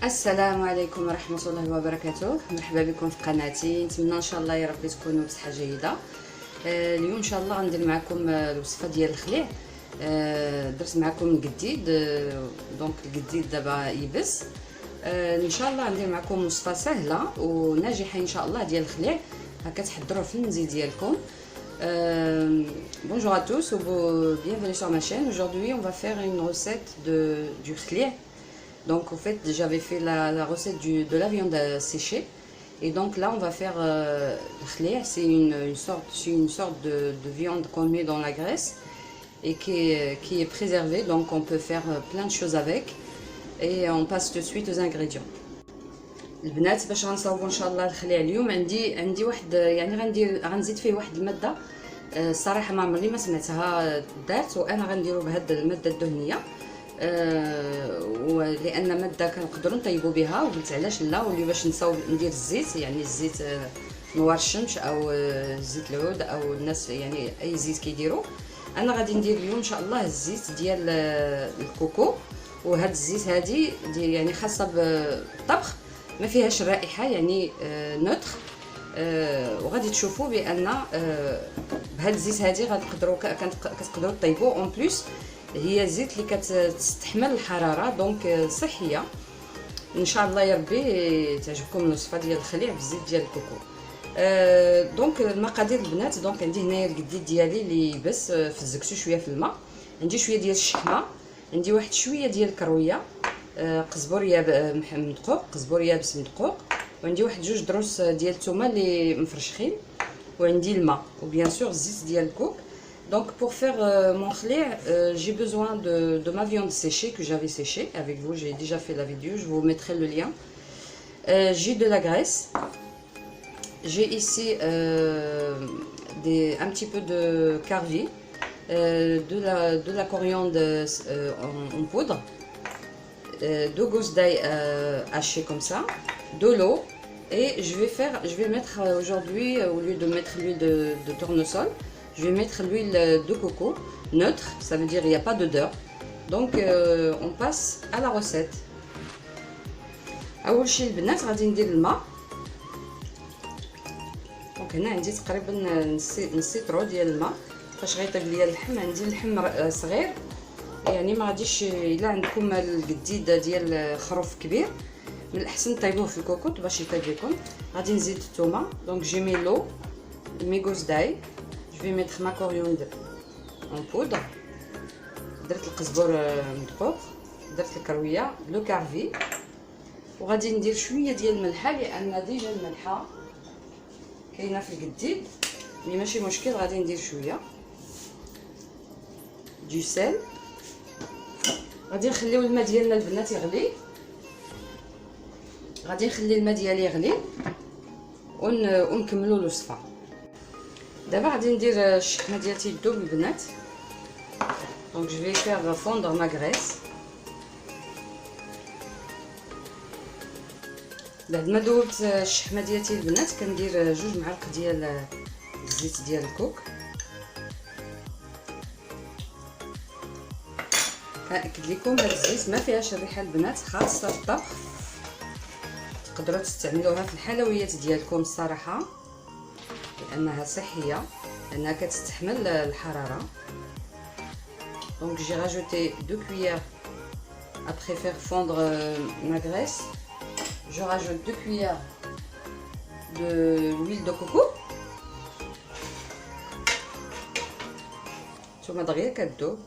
السلام عليكم ورحمة الله وبركاته. مرحبا بكم في قناتي. نتمنى ان شاء الله يا ربي تكونوا بصحة جيدة. اليوم ان شاء الله غندير معكم الوصفة ديال الخليع. درت معكم القديد، دونك القديد دابا يبس. ان شاء الله غندير معكم وصفة سهلة وناجحة ان شاء الله ديال الخليع، هكا تحضروه في المنزل ديالكم. Bonjour à tous ou bienvenue sur ma chaîne. Aujourd'hui on va faire une recette du khlieh. Donc en fait j'avais fait la recette de la viande séchée, et donc là on va faire le khlieh. C'est une sorte de viande qu'on met dans la graisse et qui est préservée, donc on peut faire plein de choses avec. Et on passe tout de suite aux ingrédients. البنات باش غنصاوبوا ان شاء الله الخليع اليوم عندي واحد، يعني غنزيد فيه واحد الماده الصراحه ما عمرني ما سمعتها دارت، وانا غنديرو بهاد الماده الدهنيه. ولان ماده كنقدروا نطيبوا بها، وقلت علاش لا، واللي باش نصاوب ندير الزيت، يعني الزيت نوار الشمس او زيت العود او الناس يعني اي زيت كيديروا. انا غادي ندير اليوم ان شاء الله الزيت ديال الكوكو، وهاد الزيت هادي يعني خاصه بالطبخ، ما فيهاش رائحه، يعني نوتر. وغادي تشوفوا بان بهاد الزيت هادي كتقدروا طيبوا اون بليس. هي زيت اللي كتستحمل الحراره، دونك صحيه ان شاء الله يا ربي تعجبكم الوصفه ديال الخليع بالزيت ديال الكوكو. دونك المقادير البنات، دونك عندي هنايا القديد ديالي اللي يبس، فزكتو شويه في الماء. عندي شويه ديال الشحمه، عندي واحد شويه ديال الكرويه، قزبر مدقوق، قزبر يابس مدقوق، وعندي واحد جوج دروس ديال الثومه اللي مفرشخين، وعندي الماء، وبيان سور الزيت ديال الكوك. Donc pour faire mon khlieh, j'ai besoin de ma viande séchée que j'avais séchée avec vous. J'ai déjà fait la vidéo, je vous mettrai le lien. J'ai de la graisse. J'ai ici un petit peu de carvi, de la coriandre en poudre, deux gousses d'ail hachées comme ça, de l'eau. Et je vais mettre aujourd'hui, au lieu de mettre l'huile de tournesol, je vais mettre l'huile de coco neutre, ça veut dire il n'y a pas d'odeur. Donc on passe à la recette. اول شيء البنات غادي ندير الماء. دونك هنا عندي تقريبا نص لتر ديال الماء. فاش غيطيب ليا اللحم، عندي اللحم صغير، يعني ما غاديش، الا عندكم القديد ديال خروف كبير من الاحسن طيبوه في الكوكوط باش يطيب لكم. غادي نزيد الثومه، دونك جي مي لو مي غوز داي. Je vais mettre ma coriandre en poudre. درت القزبر مدقوق، درت الكرويه، لو كارفي، وغادي ندير شويه ديال الملحه، لان ديجا الملحه كاينه في القديد، مي ماشي مشكل، غادي ندير شويه دو سيل. غادي نخليو الماء ديالنا البنات يغلي، غادي نخلي الماء ديالي يغلي ونكملوا الوصفه. دابا غادي ندير الشحمه ديالتي تذوب البنات. دونك جو في فيغ فوندر ما غريس. بعد ما ذوبت الشحمه ديالتي البنات، كندير جوج معالق ديال الزيت ديال الكوك. كنأكد لكم هاد الزيت ما فيهاش الريحه البنات، خاصه الطبخ، تقدروا تستعملوها في الحلويات ديالكم الصراحه، لانها صحيه، لانها كتستحمل الحراره. Donc j'ai rajouté 2 cuillères après faire fondre ma graisse. Je rajoute 2 cuillères de l'huile de coco. ثم دغيا كتذوب.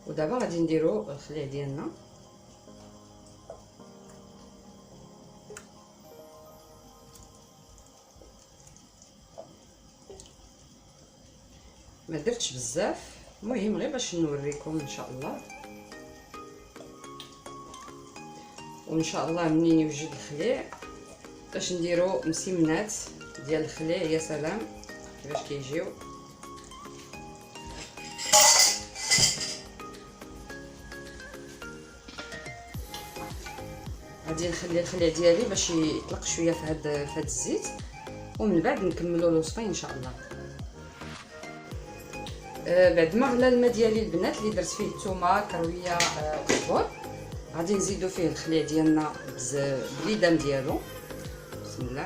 ودابا غادي نديرو الخليع ديالنا. ما درتش بزاف، المهم غير باش نوريكم ان شاء الله. وان شاء الله منين يوجد الخليع باش نديرو مسمنات ديال الخليع، يا سلام كيفاش كيجيو. غادي نخلي الخليع ديالي باش يطلق شويه في هاد الزيت، ومن بعد نكملوا الوصفه ان شاء الله. بعد ما غلا الماء ديالي البنات اللي درت فيه الثومه كرويه كزبور، غادي نزيدو فيه الخليع ديالنا بالليدام ديالو. بسم الله.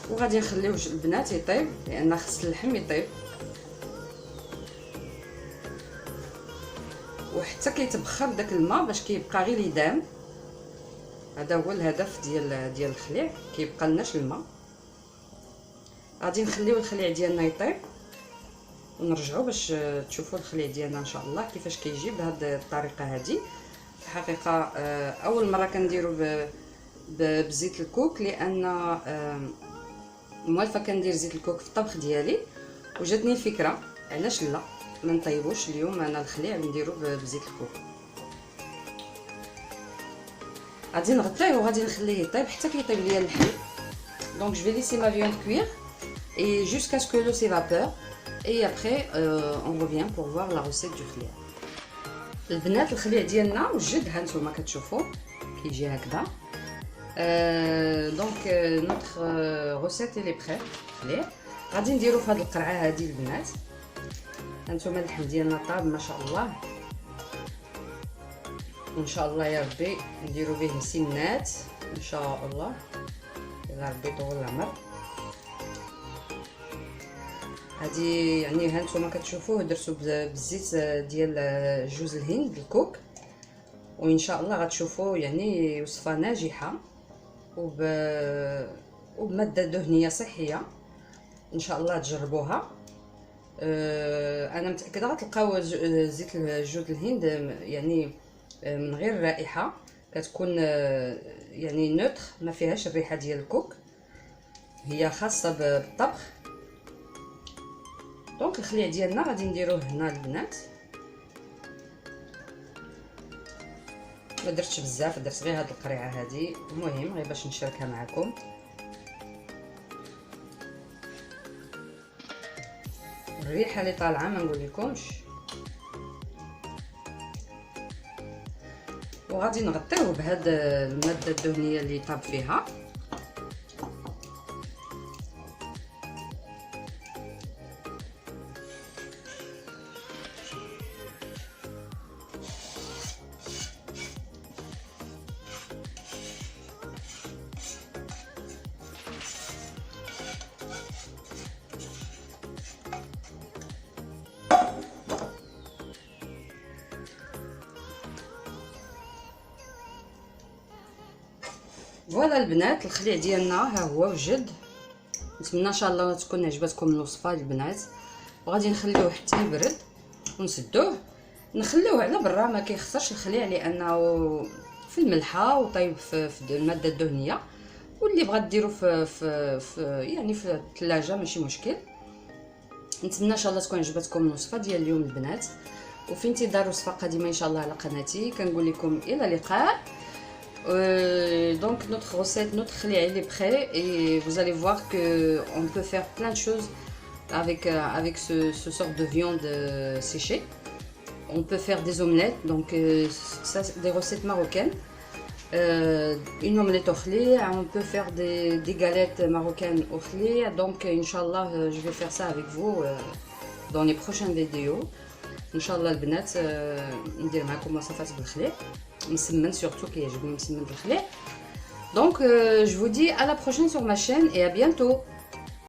وغادي نخليوه البنات يطيب لان خص اللحم يطيب، وحتى كيتبخر داك الماء باش كيبقى غير ليدام. هذا هو الهدف ديال الخليع، كيبقى لناش الماء. غادي نخليو الخليع ديالنا يطيب ونرجعوا باش تشوفوا الخليع ديالنا ان شاء الله كيفاش كيجي بهذه الطريقه هذه. الحقيقه اول مره كنديرو بزيت الكوك، لان موالفه كندير زيت الكوك في الطبخ ديالي، وجاتني الفكره علاش لا ما نطيبوش اليوم انا الخليع نديرو بزيت الكوك. غادي نغطيه وغادي نخليه يطيب حتى كيطيب ليا اللحم. دونك جو في ليسي ما فيوند كوير et jusqu'à ce que l'eau s'évapore et après on revient pour voir la recette du خليع. البنات الخليع ديالنا وجد ها نتوما كتشوفوا كيجي هكذا. دونك نوتر recette elle est prête. خليع غادي نديرو في هذه القرعه هذه البنات. هانتوما اللحم ديالنا طاب ما شاء الله، وان شاء الله يا ربي نديرو به مسنات ان شاء الله، يا ربي طول العمر. هادي يعني هانتوما كتشوفوه درتو بالزيت ديال جوز الهند الكوك، وان شاء الله غتشوفوا يعني وصفه ناجحه وبماده دهنيه صحيه. ان شاء الله تجربوها. انا متاكده غتلقاو زيت جوز الهند يعني من غير رائحه، كتكون يعني نوتر ما فيهاش الريحه ديال الكوك، هي خاصه بالطبخ. دونك الخليع ديالنا غادي نديروه هنا البنات. ما درتش بزاف، درت غير هاد القريعه هذه، المهم غير باش نشاركها معكم. الريحه اللي طالعه ما نقول لكمش. وغادي نغطيوه بهاد الماده الدهنيه اللي طاب فيها. فوالا البنات الخليع ديالنا ها هو وجد. نتمنى ان شاء الله تكون عجبتكم الوصفه البنات. وغادي نخليوه حتى يبرد ونسدوه، نخليوه على برا، ما كيخسرش الخليع لانه في الملحه وطيب في الماده الدهنيه. واللي بغات ديرو في يعني في الثلاجه ماشي مشكل. نتمنى ان شاء الله تكون عجبتكم الوصفه ديال اليوم البنات، وفي انتظار وصفه قادمه ان شاء الله على قناتي. كنقول لكم الى اللقاء. Donc notre recette, notre khlia, il est prêt et vous allez voir que on peut faire plein de choses avec ce sort de viande séchée. On peut faire des omelettes, donc ça c'est des recettes marocaines. Une omelette au khlia, on peut faire des galettes marocaines au khlia. Donc Inch'Allah, je vais faire ça avec vous dans les prochaines vidéos. Inch'Allah البنات ندير معكم وصفات بالخليع مسمن، surtout كيعجبني مسمن بالخليع. Donc je vous dis à la prochaine sur ma chaîne et à bientôt.